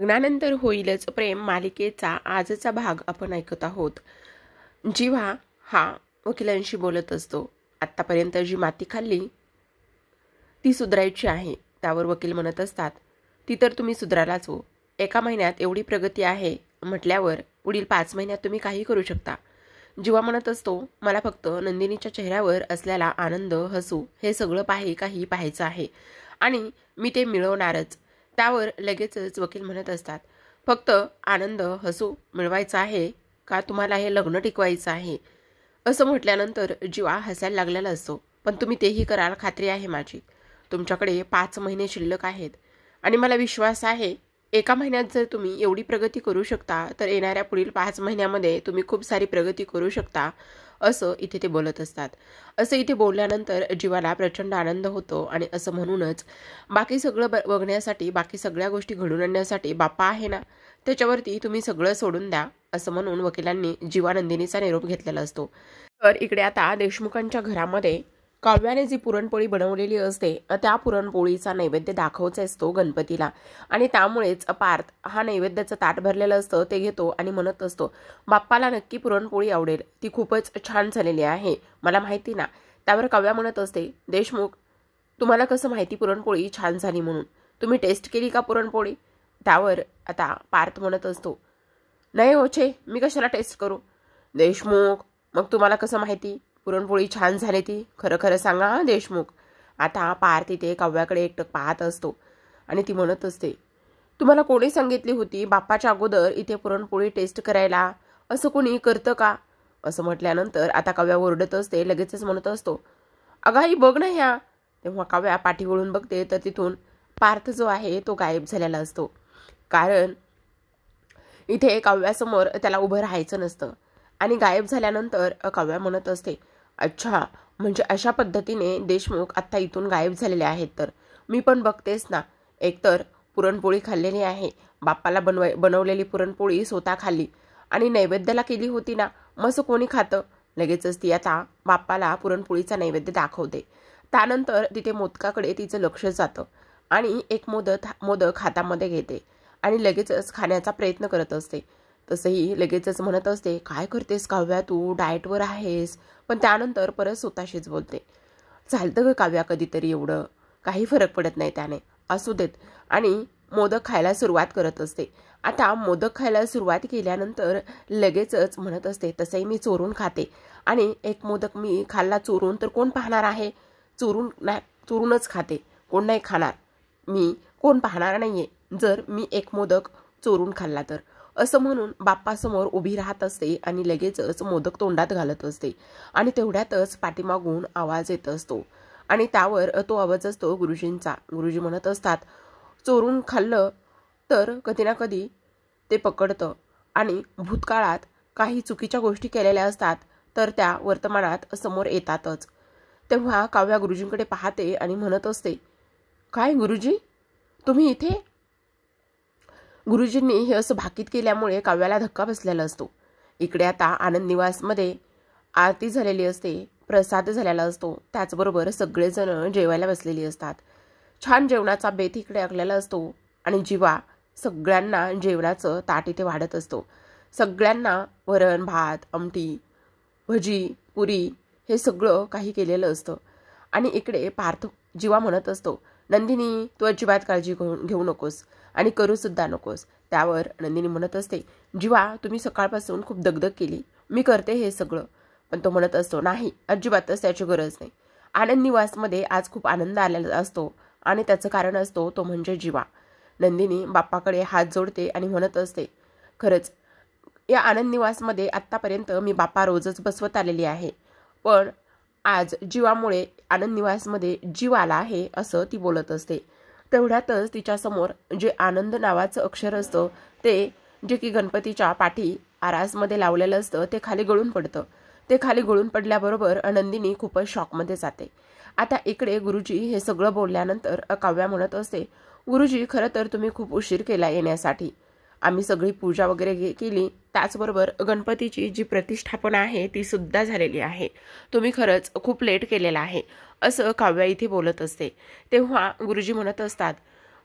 लग्नानंतर होईलच प्रेम मालिकेचा आजचा भाग आपण ऐकत आहोत। जीवा हा वकिलांशी बोलत असतो। आत्तापर्यंत जी माती खाल्ली ती सुधारायची आहे। त्यावर वकील म्हणत असतात, ती तर तुम्ही सुधारालाच हो। एका महिन्यात एवढी प्रगती आहे म्हटल्यावर पुढील 5 महिन्यात तुम्ही काही करू शकता। जीवा म्हणत असतो, मला फक्त नंदिनीच्या चेहऱ्यावर असलेला आनंद, हसू हे सगळं काही पाहायचं आहे आणि मी ते मिळवणारच। त्यावर लगेचच वकील म्हणत असतात, फक्त आनंद हसू मिळवायचा आहे का तुम्हाला हे लग्न टिकवायचं आहे? असं म्हटल्यानंतर जीवा हसायला लागलेला असतो। पण तुम्ही तेही कराल खात्री आहे माझी। तुमच्याकडे 5 महिने शिल्लक आहेत आणि मला विश्वास आहे एका महिन्यात जर तुम्ही एवढी प्रगती करू शकता तर येणाऱ्या पुढील 5 महिन्यामध्ये तुम्ही खूप सारी प्रगती करू शकता, असं इथे ते बोलत असतात। असं इथे बोलल्यानंतर जीवाला प्रचंड आनंद होतो आणि असं म्हणूनच बाकी सगळं बघण्यासाठी, बाकी सगळ्या गोष्टी घडून आणण्यासाठी बाप्पा आहे ना, त्याच्यावरती तुम्ही सगळं सोडून द्या, असं म्हणून वकिलांनी जीवा नंदिनीचा निरोप घेतलेला असतो। तर इकडे आता देशमुखांच्या घरामध्ये काव्याने जी पुरणपोळी बनवलेली असते त्या पुरणपोळीचा नैवेद्य दाखवायचा असतो गणपतीला आणि त्यामुळेच पार्थ हा नैवेद्याचं ताट भरलेलं असतं ते घेतो आणि म्हणत असतो, बाप्पाला नक्की पुरणपोळी आवडेल, ती खूपच छान झालेली आहे, मला माहिती ना। त्यावर काव्या म्हणत असते, देशमुख तुम्हाला कसं माहिती पुरणपोळी छान झाली म्हणून? तुम्ही टेस्ट केली का पुरणपोळी? त्यावर आता पार्थ म्हणत असतो, नाही होछे, मी कशाला टेस्ट करू? देशमुख मग तुम्हाला कसं माहिती पुरणपोळी छान झाली ती? खरं खरं सांगा हा देशमुख। आता पार्थ इथे काव्याकडे एकटक पाहत असतो आणि ती म्हणत असते, तुम्हाला कोणी सांगितली होती बाप्पाच्या अगोदर इथे पुरणपोळी टेस्ट करायला? असं कोणी करतं का? असं म्हटल्यानंतर आता काव्या ओरडत असते, लगेचच म्हणत असतो, अगाई बघ ना ह्या। तेव्हा काव्या पाठी वळून बघते तर तिथून पार्थ जो आहे तो गायब झालेला असतो। कारण इथे काव्यासमोर त्याला उभं राहायचं नसतं आणि गायब झाल्यानंतर काव्या म्हणत असते, अच्छा म्हणजे अशा पद्धतीने देशमुख आत्ता इथून गायब झालेले आहेत। तर मी पण बघतेस ना, एकतर पुरणपोळी खाल्लेली आहे, बाप्पाला बनवलेली पुरणपोळी स्वतः खाल्ली आणि नैवेद्याला केली होती ना, मग कोणी खातं? लगेचच ती आता बाप्पाला पुरणपोळीचा नैवेद्य दाखवते। त्यानंतर तिथे मोदकाकडे तिचं लक्ष जातं आणि एक मोदक हातामध्ये घेते आणि लगेचच खाण्याचा प्रयत्न करत असते। तसंही लगेचच म्हणत असते, काय करतेस काव्या तू, डाएटवर आहेस? पण त्यानंतर परत स्वतःशीच बोलते, चालतं ग काव्या कधीतरी एवढं, काही फरक पडत नाही त्याने, असू देत। आणि मोदक खायला सुरुवात करत असते। आता मोदक खायला सुरुवात केल्यानंतर लगेचच म्हणत असते, तसंही मी चोरून खाते आणि एक मोदक मी खाल्ला चोरून तर कोण पाहणार आहे? चोरूनच खाते, कोण नाही खाणार, मी कोण पाहणार नाहीये जर मी एक मोदक चोरून खाल्ला तर, असं म्हणून बाप्पासमोर उभी राहत असते आणि लगेचच मोदक तोंडात घालत असते आणि तेवढ्यातच पाठीमागून आवाज येत असतो आणि त्यावर तो आवाज असतो गुरुजींचा। गुरुजी म्हणत असतात, चोरून खाल्लं तर कधी ना कधी ते पकडतं आणि भूतकाळात काही चुकीच्या गोष्टी केलेल्या असतात तर त्या वर्तमानात समोर येतातच। तेव्हा काव्या गुरुजींकडे पाहते आणि म्हणत असते, काय गुरुजी तुम्ही इथे? गुरुजींनी हे असं भाकीत केल्यामुळे काव्याला धक्का बसलेला असतो। इकडे आता आनंद निवासमध्ये आरती झालेली असते, प्रसाद झालेला असतो, त्याचबरोबर सगळेजण जेवायला बसलेली असतात। छान जेवणाचा बेत इकडे आखलेला असतो आणि जीवा सगळ्यांना जेवणाचं ताट इथे वाढत असतो। सगळ्यांना वरण भात, आमटी, भजी, पुरी हे सगळं काही केलेलं असतं आणि इकडे पार्थ जीवा म्हणत असतो, नंदिनी तू अजिबात काळजी घेऊ नकोस आणि करू सुद्धा नकोस। त्यावर नंदिनी म्हणत असते, जीवा तुम्ही सकाळपासून खूप दगदग केली, मी करते हे सगळं। पण तो म्हणत असतो, नाही अजिबातच त्याची गरज नाही। आनंद निवासमध्ये आज खूप आनंद आलेला असतो आणि त्याचं कारण असतो तो म्हणजे जीवा। नंदिनी बाप्पाकडे हात जोडते आणि म्हणत असते, खरंच या आनंद निवासमध्ये आत्तापर्यंत मी बाप्पा रोजच बसवत आलेली आहे, पण आज जीवामुळे आनंद निवासमध्ये जीव आला आहे, असं ती बोलत असते। तेवढ्यातच तिच्यासमोर जे आनंद नावाचं अक्षर असतं ते जे की गणपतीच्या पाठी आरासमध्ये लावलेलं असतं ते खाली गळून पडतं। ते खाली गळून पडल्याबरोबर नंदिनी खूपच शॉकमध्ये जाते। आता इकडे गुरुजी हे सगळं बोलल्यानंतर काव्या म्हणत असते, गुरुजी खरं तर तुम्ही खूप उशीर केला येण्यासाठी, आम्ही सगळी पूजा वगैरे केली, त्याचबरोबर गणपतीची जी प्रतिष्ठापना आहे ती सुद्धा झालेली आहे, तुम्ही खरंच खूप लेट केलेला आहे, असं काव्या इथे बोलत असते। तेव्हा गुरुजी म्हणत असतात,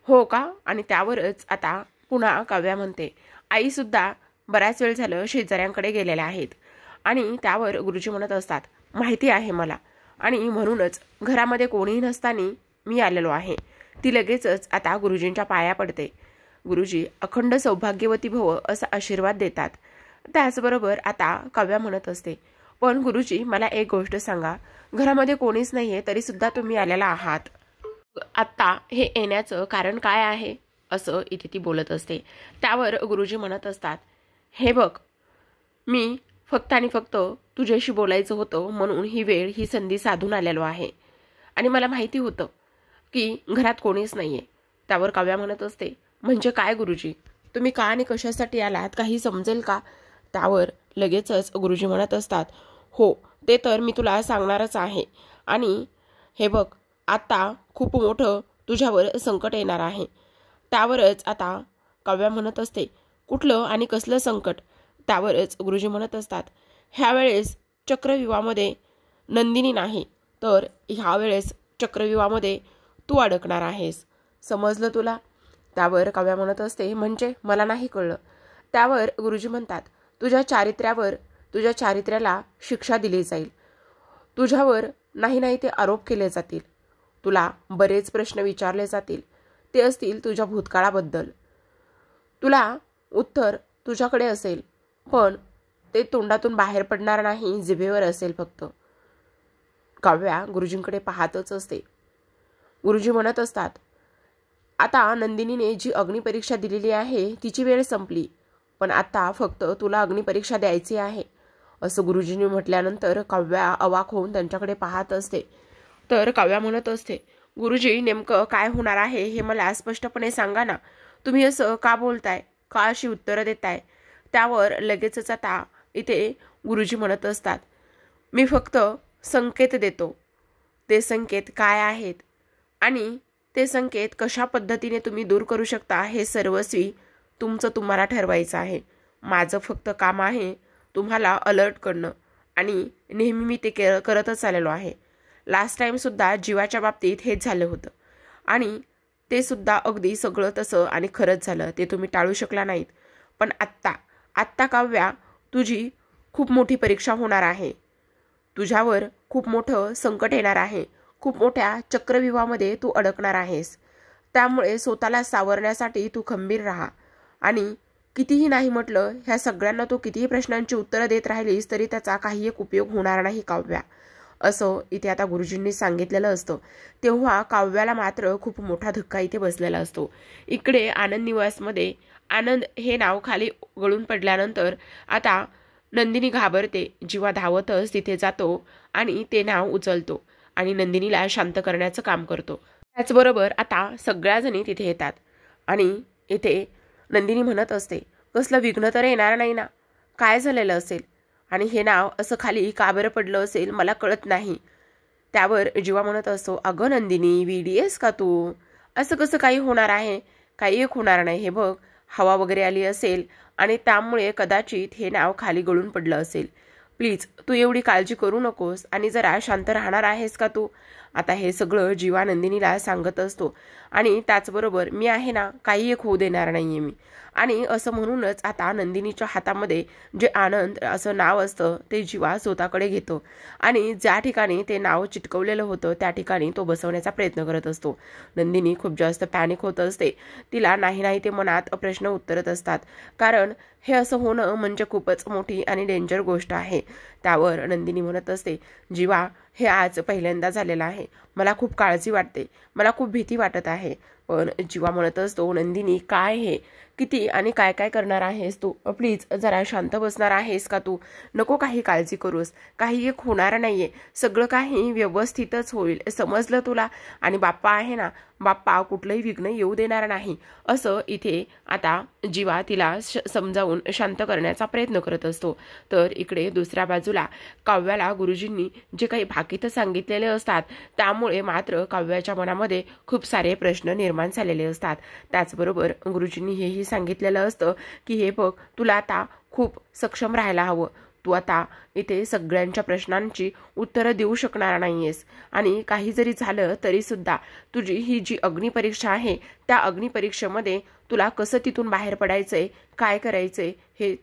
हो का? आणि त्यावरच आता पुन्हा काव्या म्हणते, आईसुद्धा बराच वेळ झालं शेजाऱ्यांकडे गेलेल्या आहेत. आणि त्यावर गुरुजी म्हणत असतात, माहिती आहे मला, आणि म्हणूनच घरामध्ये कोणीही नसताना मी आलेलो आहे. ती लगेचच आता गुरुजींच्या पाया पडते. गुरुजी अखंड सौभाग्यवती भव असा आशीर्वाद देतात. त्याचबरोबर आता काव्या म्हणत असते, पण गुरुजी मला एक गोष्ट सांगा, घरामध्ये कोणीच नाहीये तरी सुद्धा तुम्ही आलेला आहात. आत्ता हे येण्याचं कारण काय आहे असं इथे ती बोलत असते. त्यावर गुरुजी म्हणत असतात, हे बघ, मी फक्त आणि फक्त तुझ्याशी बोलायचं होतं म्हणून ही वेळ ही संधी साधून आलेलो आहे. आणि मला माहिती होतं की घरात कोणीच नाहीये. त्यावर काव्या म्हणत असते, म्हणजे काय गुरुजी, तुम्ही का आणि कशासाठी आलात काही समजेल का? त्यावर लगेचच गुरुजी म्हणत असतात, हो ते तर मी तुला सांगणारच आहे. आणि हे बघ, आता खूप मोठं तुझ्यावर संकट येणार आहे. त्यावरच आता काव्या म्हणत असते, कुठलं आणि कसलं संकट? त्यावरच गुरुजी म्हणत असतात, ह्यावेळेस चक्रव्यूहामध्ये नंदिनी नाही, तर ह्यावेळेस चक्रव्यूहामध्ये तू अडकणार आहेस. समजलं तुला? त्यावर काव्या म्हणत असते, म्हणजे मला नाही कळलं. त्यावर गुरुजी म्हणतात, तुझ्या चारित्र्याला शिक्षा दिली जाईल. तुझ्यावर नाही ते आरोप केले जातील. तुला बरेच प्रश्न विचारले जातील. ते असतील तुझ्या भूतकाळाबद्दल. तुला उत्तर तुझ्याकडे असेल, पण ते तोंडातून बाहेर पडणार नाही, जिभेवर असेल फक्त. काव्या गुरुजींकडे पाहतच असते. गुरुजी म्हणत असतात, आता नंदिनीने जी अग्निपरीक्षा दिलेली आहे तिची वेळ संपली, पण आता फक्त तुला अग्निपरीक्षा द्यायची आहे. असं गुरुजींनी म्हटल्यानंतर काव्या अवाक होऊन त्यांच्याकडे पाहत असते. तर काव्या म्हणत असते, गुरुजी नेमकं काय होणार आहे हे मला स्पष्टपणे सांगा ना. तुम्ही असं का बोलताय, का अशी उत्तरं देताय? त्यावर लगेचच आता इथे गुरुजी म्हणत असतात, मी फक्त संकेत देतो. ते संकेत काय आहेत आणि ते संकेत कशा पद्धतीने तुम्ही दूर करू शकता हे सर्वस्वी तुमचं तुम्हाला ठरवायचं आहे. माझं फक्त काम आहे तुम्हाला अलर्ट करणं, आणि नेहमी मी ते करतच आलेलो आहे. लास्ट टाईमसुद्धा जीवाच्या बाबतीत हेच झालं होतं, आणि ते सुद्धा अगदी सगळं तसं आणि खरंच झालं. ते तुम्ही टाळू शकला नाहीत. पण आत्ता काव्या, तुझी खूप मोठी परीक्षा होणार आहे. तुझ्यावर खूप मोठं संकट येणार आहे. खूप मोठ्या चक्रव्यूहामध्ये तू अडकणार आहेस. त्यामुळे स्वतःला सावरण्यासाठी तू खंबीर राहा. आणि कितीही नाही म्हटलं, ह्या सगळ्यांना तू कितीही प्रश्नांची उत्तरं देत राहिलीस तरी त्याचा काही एक उपयोग होणार नाही काव्या, असं इथे आता गुरुजींनी सांगितलेलं असतं. तेव्हा काव्याला मात्र खूप मोठा धक्का इथे बसलेला असतो. इकडे आनंद निवासमध्ये आनंद हे नाव खाली गळून पडल्यानंतर आता नंदिनी घाबरते. जीवा धावतच तिथे जातो आणि ते नाव उचलतो आणि नंदिनीला शांत करण्याचं काम करतो. त्याचबरोबर आता सगळ्याजणी तिथे येतात आणि इथे नंदिनी म्हणत असते, कसलं विघ्न तर येणार नाही ना? काय झालेलं असेल आणि हे नाव असं खाली का बरं पडलं असेल मला कळत नाही. त्यावर जीवा म्हणत असतो, अगं नंदिनी, VDS का तू? असं कसं काही होणार आहे? काही एक होणार नाही. हे बघ, हवा वगैरे आली असेल आणि त्यामुळे कदाचित हे नाव खाली गळून पडलं असेल. प्लीज तू एवढी काळजी करू नकोस आणि जरा शांत राहणार आहेस का तू? आता हे सगळं जीवा नंदिनीला सांगत असतो. आणि त्याचबरोबर मी आहे ना, काही एक होऊ देणार नाहीये मी. आणि असं म्हणूनच आता नंदिनीच्या हातामध्ये जे आनंद असं नाव असतं ते जीवा स्वतःकडे घेतो आणि ज्या ठिकाणी ते नाव चिटकवलेलं होतं त्या ठिकाणी तो बसवण्याचा प्रयत्न करत असतो. नंदिनी खूप जास्त पॅनिक होत असते. तिला नाही ते मनात प्रश्न उत्तरत असतात, कारण हे असं होणं म्हणजे खूपच मोठी आणि डेंजर गोष्ट आहे. त्यावर नंदिनी म्हणत असते, जीवा, हे आज पहिल्यांदा झालेलं आहे. मला खूप काळजी वाटते, मला खूप भीती वाटत आहे. पण जीवा म्हणत असतो, नंदिनी काय हे, किती आणि काय काय करणार आहेस तू? प्लीज जरा शांत बसणार आहेस का तू? नको काही काळजी करूस, काही एक होणार नाहीये. सगळं काही व्यवस्थितच होईल, समजलं तुला? आणि बाप्पा आहे ना, बाप्पा कुठलंही विघ्न येऊ देणार नाही, असं इथे आता जीवा तिला समजावून शांत करण्याचा प्रयत्न करत असतो. तर इकडे दुसऱ्या बाजूला काव्याला गुरुजींनी जे काही भाकीतं सांगितलेले असतात त्यामुळे मात्र काव्याच्या मनामध्ये खूप सारे प्रश्न निर्माण झालेले असतात. त्याचबरोबर गुरुजींनी हेही सांगितलेलं असतं की हे बघ, तुला आता खूप सक्षम राहायला हवं. तू आता इथे सगळ्यांच्या प्रश्नांची उत्तरं देऊ शकणार नाहीयेस आणि काही जरी झालं तरी सुद्धा तुझी ही जी अग्निपरीक्षा आहे त्या अग्निपरीक्षेमध्ये तुला कसं तिथून बाहेर पडायचंय, काय करायचंय हे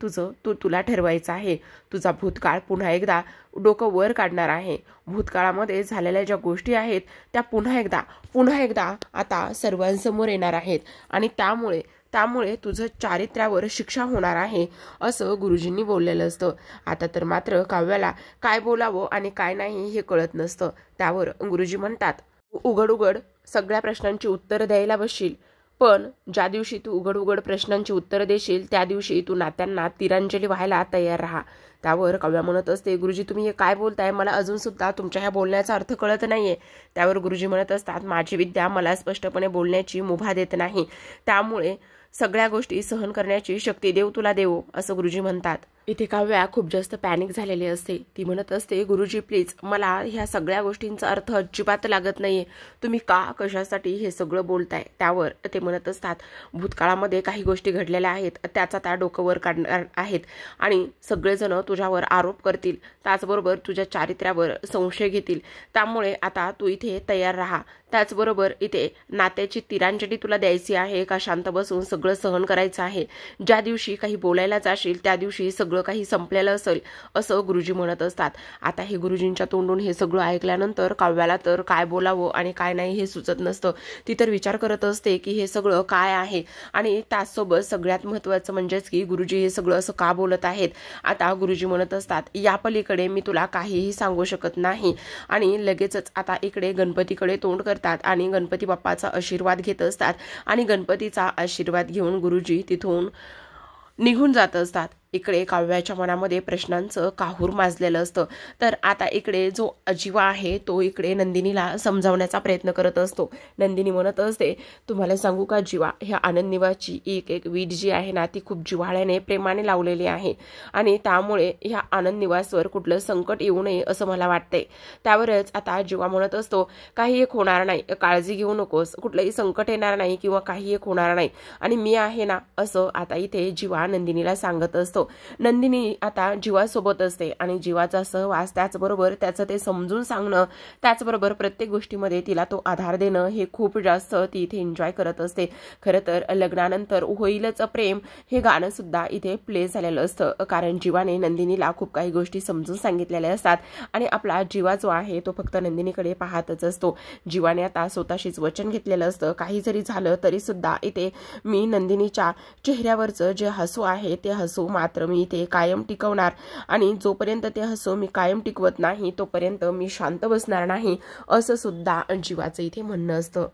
तुला ठरवायचं आहे. तुझा भूतकाळ पुन्हा एकदा डोकं वर काढणार आहे. भूतकाळामध्ये झालेल्या ज्या गोष्टी आहेत त्या पुन्हा एकदा आता सर्वांसमोर येणार आहेत आणि त्यामुळे तुझं चारित्र्यावर शिक्षा होणार आहे असं गुरुजींनी बोललेलं असतं. आता तर मात्र काव्याला काय बोलावं आणि काय नाही हे कळत नसतं. त्यावर गुरुजी म्हणतात, उघड सगळ्या प्रश्नांची उत्तरं द्यायला बसशील, पण ज्या दिवशी तू उघड प्रश्नांची उत्तरं देशील त्या दिवशी तू नात्यांना तिरांजली व्हायला तयार राहा. त्यावर काव्या म्हणत असते, गुरुजी तुम्ही हे काय बोलताय, मला अजून सुद्धा तुमच्या ह्या बोलण्याचा अर्थ कळत नाहीये. त्यावर गुरुजी म्हणत असतात, माझी विद्या मला स्पष्टपणे बोलण्याची मुभा देत नाही, त्यामुळे सगळ्या गोष्टी सहन करण्याची शक्ती देव तुला देवो असं गुरुजी म्हणतात. इथे काव्या खूप जास्त पॅनिक झालेली असते. ती म्हणत असते, गुरुजी प्लीज मला ह्या सगळ्या गोष्टींचा अर्थ अजिबात लागत नाहीये, तुम्ही कशासाठी हे सगळं बोलताय. त्यावर ते म्हणत असतात, भूतकाळामध्ये काही गोष्टी घडलेल्या आहेत त्याचा त्या डोकंवर काढणार आहेत आणि सगळेजण तुझ्यावर आरोप करतील, त्याचबरोबर तुझ्या चारित्र्यावर संशय घेतील. त्यामुळे आता तू इथे तयार राहा. त्याचबरोबर इथे नात्याची तिरांजली तुला द्यायची आहे का शांत बसून सगळं सहन करायचं आहे. ज्या दिवशी काही बोलायला जाशील त्या दिवशी सगळं काही संपलेलं असेल असं गुरुजी म्हणत असतात. आता हे गुरुजींच्या तोंडून हे सगळं ऐकल्यानंतर काव्याला तर काय बोलावं आणि काय नाही हे सुचत नसतं. ती तर विचार करत असते की हे सगळं काय आहे आणि त्याचसोबत सगळ्यात महत्त्वाचं म्हणजेच की गुरुजी हे सगळं असं का बोलत आहेत. आता गुरुजी म्हणत असतात, या पलीकडे मी तुला काहीही सांगू शकत नाही. आणि लगेचच आता इकडे गणपतीकडे तोंड करतात आणि गणपती बाप्पाचा आशीर्वाद घेत असतात आणि गणपतीचा आशीर्वाद घेऊन गुरुजी तिथून निघून जात असतात. इकडे काव्याच्या मनामध्ये प्रश्नांचं काहूर माजलेलं असतं. तर आता इकडे जो जीवा आहे तो इकडे नंदिनीला समजावण्याचा प्रयत्न करत असतो. नंदिनी म्हणत असते, तुम्हाला सांगू का जीवा, ह्या आनंद निवासची एक वीट जी आहे ना ती खूप जिव्हाळ्याने प्रेमाने लावलेली आहे आणि त्यामुळे ह्या आनंद निवासवर कुठलं संकट येऊ नये असं मला वाटतंय. त्यावरच आता जीवा म्हणत असतो, काही एक होणार नाही, काळजी घेऊ नकोस, कुठलंही संकट येणार नाही किंवा काही एक होणार नाही आणि मी आहे ना असं आता इथे जीवा नंदिनीला सांगत असतो. नंदिनी आता जीवासोबत असते आणि जीवाचा सहवास त्याचबरोबर त्याचं ते समजून सांगणं त्याचबरोबर प्रत्येक गोष्टीमध्ये तिला तो आधार देणं हे खूप जास्त ती इथे एन्जॉय करत असते. खरं तर लग्नानंतर होईलच प्रेम हे गाणं सुद्धा इथे प्ले झालेलं असतं, कारण जीवाने नंदिनीला खूप काही गोष्टी समजून सांगितलेल्या असतात आणि आपला जीवा जो आहे तो फक्त नंदिनीकडे पाहतच असतो. जीवाने आता स्वतःशीच वचन घेतलेलं असतं, काही जरी झालं तरी सुद्धा इथे मी नंदिनीच्या चेहऱ्यावरचं जे हसू आहे ते हसू मात्र मी इथे कायम टिकवणार आणि जोपर्यंत ते हसू मी कायम टिकवत नाही तोपर्यंत मी शांत बसणार नाही असं सुद्धा जीवाचं इथे म्हणणं असतं.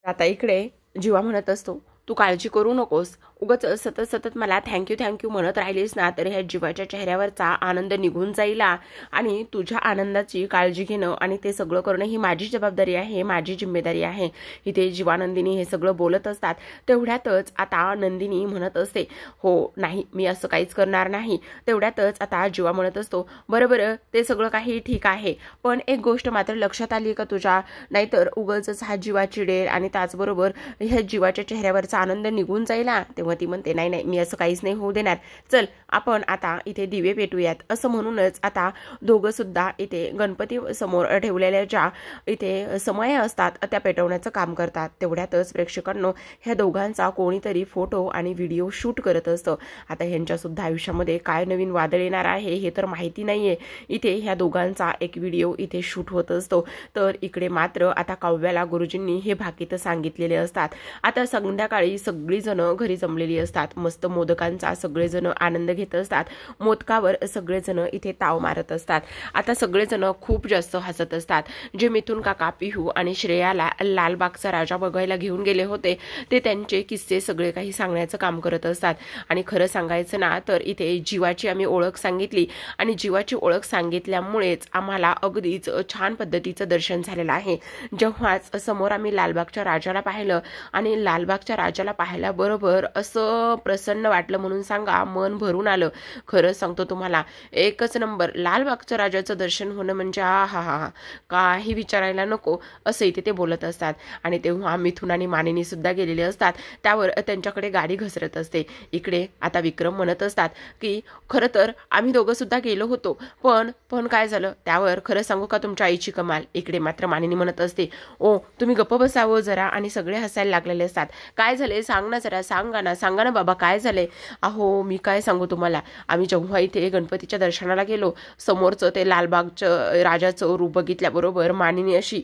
आता इकडे जीवा म्हणत असतो, तू काळजी करू नकोस, उगाच सतत मला थँक्यू म्हणत राहिलीस ना तर ह्या जीवाच्या चेहऱ्यावरचा आनंद निघून जाईल आणि तुझ्या आनंदाची काळजी घेणं आणि ते सगळं करणं ही माझी जबाबदारी आहे, माझी जिम्मेदारी आहे. इथे जीवानंदिनी हे सगळं बोलत असतात. तेवढ्यातच आता नंदिनी म्हणत असते, हो नाही मी असं काहीच करणार नाही. तेवढ्यातच आता जीवा म्हणत असतो, बरं ते सगळं काही ठीक आहे, पण एक गोष्ट मात्र लक्षात आली का तुझ्या, नाहीतर उगाच हा जीवा चिडेल आणि त्याचबरोबर ह्या जीवाच्या चेहऱ्यावरचा आनंद निघून जाईल. तेव्हा ती म्हणते, नाही मी असं काहीच नाही होऊ देणार, चल आपण आता इथे दिवे पेटूयात. असं म्हणूनच आता दोघं सुद्धा इथे गणपती समोर ठेवलेल्या ज्या इथे समय असतात त्या पेटवण्याचं काम करतात. तेवढ्यातच प्रेक्षकांनो ह्या दोघांचा कोणीतरी फोटो आणि व्हिडिओ शूट करत असतं. आता ह्यांच्या सुद्धा आयुष्यामध्ये काय नवीन वादळ येणार आहे हे तर माहिती नाहीये. इथे ह्या दोघांचा एक व्हिडिओ इथे शूट होत असतो. तर इकडे मात्र आता काव्याला गुरुजींनी हे भाकीत सांगितलेले असतात. आता संध्याकाळी सगळीजण घरी जमलेली असतात. मस्त मोदकांचा सगळेजण आनंद घेत असतात. मोदकावर सगळेजण इथे ताव मारत असतात. आता सगळेजण खूप जास्त हसत असतात. जे मिथुन काका, पिहू आणि श्रेयाला लालबागचा राजा बघायला घेऊन गेले होते ते त्यांचे किस्से सगळे काही सांगण्याचं काम करत असतात. आणि खरं सांगायचं ना तर इथे जीवाची आम्ही ओळख सांगितली आणि जीवाची ओळख सांगितल्यामुळेच आम्हाला अगदीच छान पद्धतीचं दर्शन झालेलं आहे. जेव्हाच समोर आम्ही लालबागच्या राजाला पाहिलं आणि लालबागच्या राजाला पाहिल्याबरोबर असं प्रसन्न वाटलं म्हणून सांगा, मन भरून आलं. खरंच सांगतो तुम्हाला, एकच नंबर. लालबागच्या राजाचं दर्शन होणं म्हणजे हा हा हा काही विचारायला नको, असं इथे ते बोलत असतात. आणि तेव्हा मिथुन आणि मानिनी सुद्धा गेलेले असतात. त्यावर त्यांच्याकडे गाडी घसरत असते. इकडे आता विक्रम म्हणत असतात की खरं तर आम्ही दोघं सुद्धा गेलो होतो, पण काय झालं. त्यावर खरं सांगू का तुमच्या आईची कमाल. इकडे मात्र मानिनी म्हणत असते, ओ तुम्ही गप्प बसावं जरा. आणि सगळे हसायला लागलेले असतात. काय झाले सांग ना जरा, सांगा ना बाबा काय झाले. अहो मी काय सांगू तुम्हाला, आम्ही जेव्हा इथे गणपतीच्या दर्शनाला गेलो, समोरचं ते लालबागचं राजाचं रूप बघितल्याबरोबर मानिनी अशी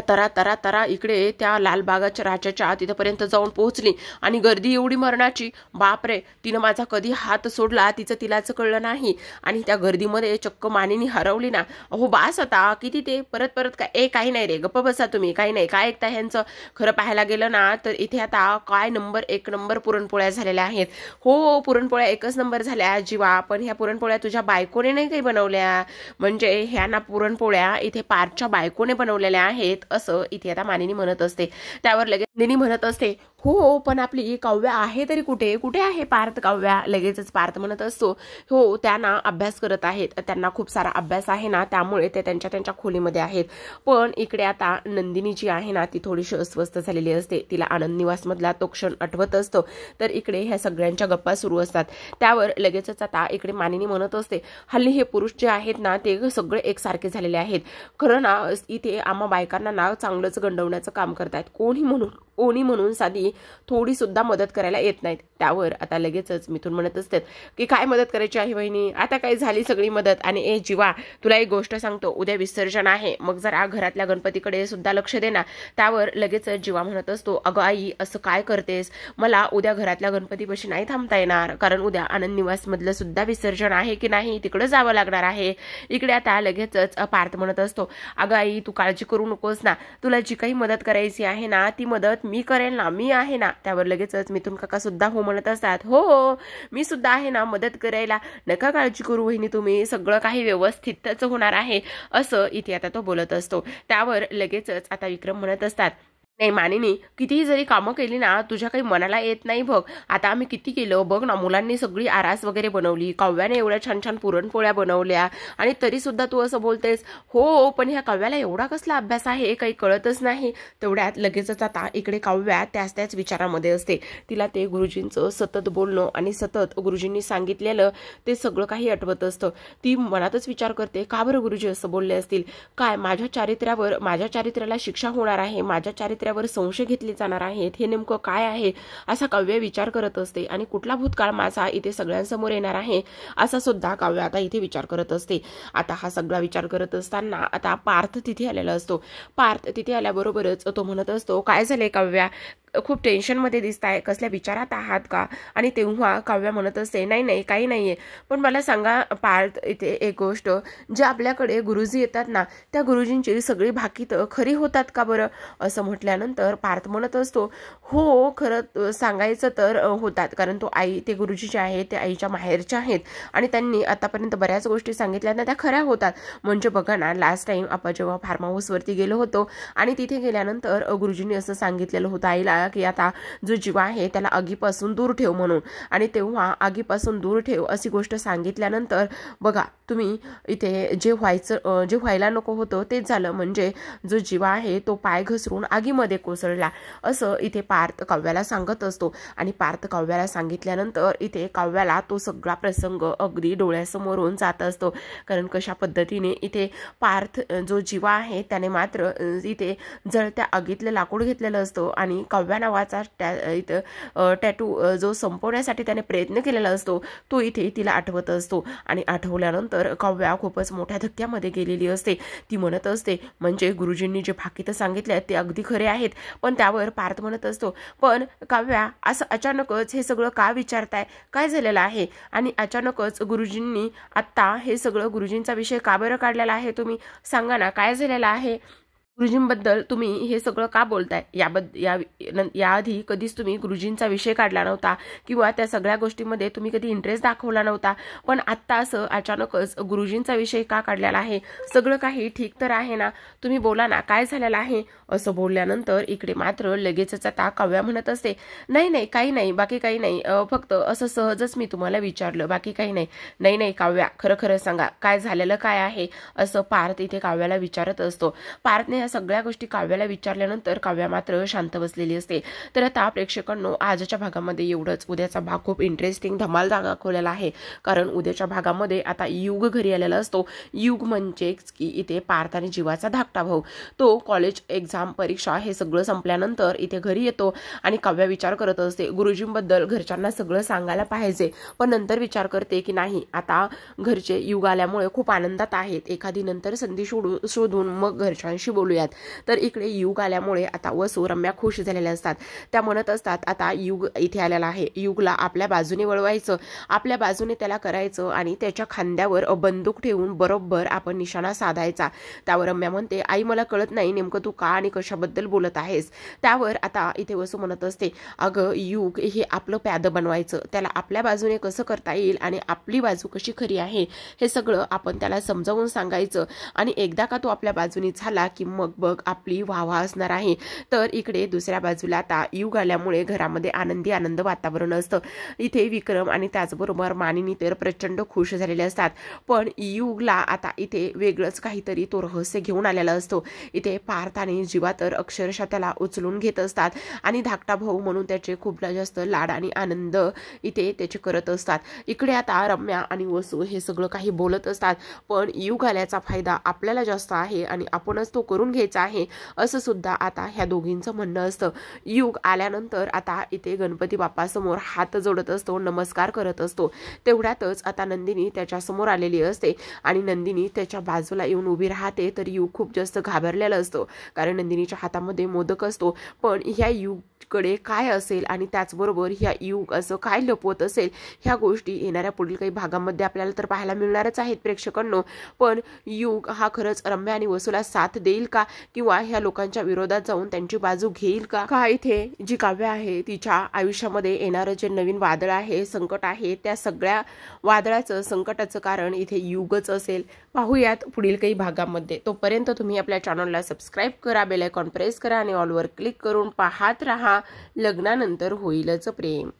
तरा तरा तरा इकडे त्या लालबागाच्या राजाच्या तिथपर्यंत जाऊन पोहोचली. आणि गर्दी एवढी मरणाची, बापरे, तिनं माझा कधी हात सोडला तिचं तिलाच कळलं नाही. आणि त्या गर्दीमध्ये चक्क मानिनी हरवली ना. अहो बास आता, किती ते परत परत काय. काही नाही रे, गप्प बसा तुम्ही, काही नाही. काय ऐकता ह्यांचं. खरं पाहायला गेलं ना तर इथे आता काय नंबर एक नंबर पुरणपोळ्या झालेल्या आहेत. हो पुरणपोळ्या एकच नंबर झाल्या जीवा. पण ह्या पुरणपोळ्या तुझ्या बायकोने नाही काही बनवल्या, म्हणजे ह्या ना पुरणपोळ्या इथे पार्थच्या बायकोने बनवलेल्या आहेत, असं इथे आता मानिनी म्हणत असते. त्यावर लगेच निनी म्हणत असते, हो पण आपली काव्या आहे तरी कुठे आहे पार्थ. काव्या. लगेचच पार्थ म्हणत असतो, हो त्यांना अभ्यास करत आहेत, त्यांना खूप सारा अभ्यास आहे ना, त्यामुळे ते त्यांच्या खोलीमध्ये आहेत. पण इकडे आता नंदिनी जी आहे ना ती थोडीशी अस्वस्थ झालेली असते. तिला आनंद निवास मधला तो क्षण आठवत असतो. तर इकडे ह्या सगळ्यांच्या गप्पा सुरू असतात. त्यावर लगेचच आता इकडे मानिनी म्हणत असते, हल्ली हे पुरुष जे आहेत ना ते सगळे एकसारखे झालेले आहेत. खरं ना इथे आम्हा बायकांना ना चांगलंच गंडवण्याचं काम करतायत. कोणी म्हणून साधी थोडी सुद्धा मदत करायला येत नाहीत. त्यावर आता लगेचच मिथुन म्हणत असतात की काय मदत करायची आहे वहिनी, आता काय झाली सगळी मदत. आणि ए जीवा, तुला एक गोष्ट सांगतो, उद्या विसर्जन आहे, मग जरा घरातल्या गणपतीकडे सुद्धा लक्ष दे ना. त्यावर लगेच जीवा म्हणत असतो, अगं आई असं काय करतेस, मला उद्या घरातल्या गणपतीपाशी नाही थांबता येणार, कारण उद्या आनंद निवास मधलं सुद्धा विसर्जन आहे की नाही, तिकडे जावं लागणार आहे. इकडे आता लगेचच पार्थ म्हणत असतो, अगं आई तू काळजी करू नकोस ना, तुला जी काही मदत करायची आहे ना ती मदत मी करेल ना, मी आहे ना. त्यावर लगेचच मिथुन काका सुद्धा हो म्हणत असतात, हो मी सुद्धा आहे ना मदत करायला, नका काळजी करू वहिनी तुम्ही, सगळं काही व्यवस्थितच होणार आहे, असं इथे आता तो बोलत असतो. त्यावर लगेचच आता विक्रम म्हणत असतात, नाही मानिनी, कितीही जरी कामं केली ना तुझ्या काही मनाला येत नाही बघ. आता आम्ही किती केलं बघ ना, मुलांनी सगळी आरास वगैरे बनवली, काव्याने एवढ्या छान छान पुरणपोळ्या बनवल्या, आणि तरी सुद्धा तू असं बोलतेस. हो पण ह्या काव्याला एवढा कसला अभ्यास आहे काही कळतच नाही. तेवढ्यात लगेचच आता इकडे काव्या त्याच विचारामध्ये असते. तिला ते गुरुजींचं सतत बोलणं आणि सतत गुरुजींनी सांगितलेलं ते सगळं काही आठवत असतं. ती मनातच विचार करते, का बरं गुरुजी असं बोलले असतील, काय माझ्या चारित्र्याला शिक्षा होणार आहे, माझ्या चारित्र्यावर संशय घेतले जाणार आहेत, हे नेमकं काय आहे असा काव्य विचार करत असते. आणि कुठला भूतकाळ माझा इथे सगळ्यांसमोर येणार आहे असा सुद्धा काव्य आता इथे विचार करत असते. आता हा सगळा विचार करत असताना आता पार्थ तिथे आलेला असतो. पार्थ तिथे आल्याबरोबरच तो म्हणत असतो, काय झाले काव्या, खूप टेन्शनमध्ये दिसताय, कसल्या विचारात आहात का. आणि तेव्हा काव्या म्हणत असते, नाही काही नाहीये, पण मला सांगा पार्थ इथे एक गोष्ट, जे आपल्याकडे गुरुजी येतात ना त्या गुरुजींची सगळी भाकीत खरी होतात का बरं. असं म्हटल्यानंतर पार्थ म्हणत असतो, हो खरं सांगायचं तर होतात, कारण ते गुरुजी जे आहेत ते आईच्या माहेरच्या आहेत, आणि त्यांनी आतापर्यंत बऱ्याच गोष्टी सांगितल्या ना त्या खऱ्या होतात. म्हणजे बघा ना, लास्ट टाइम आपण जेव्हा फार्म हाऊसवरती गेलो होतो आणि तिथे गेल्यानंतर गुरुजींनी असं सांगितलेलं होतं आईला की आता जो जीवा आहे त्याला आगीपासून दूर ठेव म्हणून. आणि तेव्हा आगीपासून दूर ठेव अशी गोष्ट सांगितल्यानंतर बघा तुम्ही इथे जे व्हायला नको होतं तेच झालं. म्हणजे जो जीवा आहे तो पाय घसरून आगीमध्ये कोसळला, असं इथे पार्थ काव्याला सांगत असतो. आणि पार्थ काव्याला सांगितल्यानंतर इथे काव्याला तो सगळा प्रसंग अगदी डोळ्यासमोरून जात असतो. कारण कशा पद्धतीने इथे पार्थ जो जीवा आहे त्याने मात्र इथे जळत्या आगीतलं लाकूड घेतलेलं असतं, आणि काव्या नावाचा टॅटू जो संपवण्यासाठी त्याने प्रयत्न केलेला असतो तो इथे तिला आठवत असतो. आणि आठवल्यानंतर काव्या खूपच मोठ्या धक्क्यामध्ये गेलेली असते. ती म्हणत असते, म्हणजे गुरुजींनी जे भाकीत सांगितले ते अगदी खरे आहेत. पण त्यावर पार्थ म्हणत असतो, पण काव्या असं अचानकच हे सगळं का विचारताय, काय झालेलं आहे, आणि अचानकच गुरुजींनी आत्ता हे सगळं गुरुजींचा विषय का बरं काढलेला आहे, तुम्ही सांगा ना काय झालेलं आहे. गुरुजींबद्दल तुम्ही हे सगळं का बोलताय, याआधी कधीच तुम्ही गुरुजींचा विषय काढला नव्हता किंवा त्या सगळ्या गोष्टींमध्ये तुम्ही कधी इंटरेस्ट दाखवला नव्हता, पण आत्ता असं अचानकच गुरुजींचा विषय का काढलेला आहे, सगळं काही ठीक तर आहे ना, तुम्ही बोला ना, काय झालेलं आहे. असं बोलल्यानंतर इकडे मात्र लगेचच आता काव्या म्हणत असते, नाही नाही काही नाही, बाकी काही नाही, फक्त असं सहजच मी तुम्हाला विचारलं, बाकी काही नाही. नाही नाही काव्या, खरं खरं सांगा, काय झालेलं काय आहे, असं पार्थ इथे काव्याला विचारत असतो. पार्थने या सगळ्या गोष्टी काव्याला विचारल्यानंतर काव्या मात्र शांत बसलेली असते. तर आता प्रेक्षकांनो, आजच्या भागामध्ये एवढंच. उद्याचा भाग खूप इंटरेस्टिंग धमाल दाखवलेला आहे, कारण उद्याच्या भागामध्ये आता युग घरी आलेला असतो. युग म्हणजेच की इथे पार्थ आणि जीवाचा धाकटा भाऊ, तो कॉलेज एग्झाम परीक्षा हे सगळं संपल्यानंतर इथे घरी येतो आणि काव्या विचार करत असते, गुरुजींबद्दल घरच्यांना सगळं सांगायला पाहिजे, पण नंतर विचार करते की नाही, आता घरचे युग आल्यामुळे खूप आनंदात आहेत, एखादी नंतर संधी शोधून मग घरच्यांशी बोलूयात. तर इकडे युग आल्यामुळे आता वसू रम्या खुश झालेल्या असतात. त्या म्हणत असतात, आता युग इथे आलेला आहे, युगला आपल्या बाजूने वळवायचं, आपल्या बाजूने त्याला करायचं आणि त्याच्या खांद्यावर बंदूक ठेवून बरोबर आपण निशाणा साधायचा. त्यावर रम्या म्हणते, आई मला कळत नाही नेमकं तू का आणि कशाबद्दल बोलत आहेस. त्यावर आता इथे वसू म्हणत असते, अगं युग हे आपलं प्याद बनवायचं, त्याला आपल्या बाजूने कसं करता येईल आणि आपली बाजू कशी खरी आहे हे सगळं आपण त्याला समजावून सांगायचं, आणि एकदा का तो आपल्या बाजूने झाला की मग बघ आपली वाहवा असणार आहे. तर इकडे दुसऱ्या बाजूला आता युग आल्यामुळे घरामध्ये आनंद वातावरण असतं. इथे विक्रम आणि त्याचबरोबर मानिनी तर प्रचंड खुश झालेले असतात, पण युगला आता इथे वेगळंच काहीतरी तो रहस्य घेऊन आलेला असतो. इथे पार्थ आणि जीवा तर अक्षरशः त्याला उचलून घेत असतात आणि धाकटा भाऊ म्हणून त्याचे खूप जास्त लाड आणि आनंद इथे त्याचे करत असतात. इकडे आता रम्या आणि वसू हे सगळं काही बोलत असतात, पण युग आल्याचा फायदा आपल्याला जास्त आहे आणि आपणच तो करून घ्यायचा आहे, असं सुद्धा आता ह्या दोघींचं म्हणणं असतं. युग आल्यानंतर आता इथे गणपती बाप्पासमोर हात जोडत असतो, नमस्कार करत असतो. तेवढ्यातच आता नंदिनी त्याच्या समोर आलेली असते आणि नंदिनी त्याच्या बाजूला येऊन उभी राहते. तर युग खूप जास्त घाबरलेला असतो, कारण नंदिनीच्या हातामध्ये मोदक असतो, पण ह्या युगकडे काय असेल आणि त्याचबरोबर ह्या युग असं काय लपवत असेल, ह्या गोष्टी येणाऱ्या पुढील काही भागामध्ये आपल्याला तर पाहायला मिळणारच आहेत प्रेक्षकांनो. पण युग हा खरंच रम्या आणि वसूला साथ देईल का, किंवा ह्या लोकांच्या विरोधात जाऊन त्यांची बाजू घेईल का इथे जी काव्या आहे तिच्या आयुष्यामध्ये येणारं जे नवीन वादळ आहे, संकट आहे, त्या सगळ्या वादळाचं संकटाचं कारण इथे युगच असेल. पाहूयात पुढील काही भागामध्ये. तोपर्यंत तुम्ही आपल्या चॅनलला सबस्क्राईब करा, बेल आयकॉन प्रेस करा आणि ऑलवर क्लिक करून पाहत राहा लग्नानंतर होईलच प्रेम.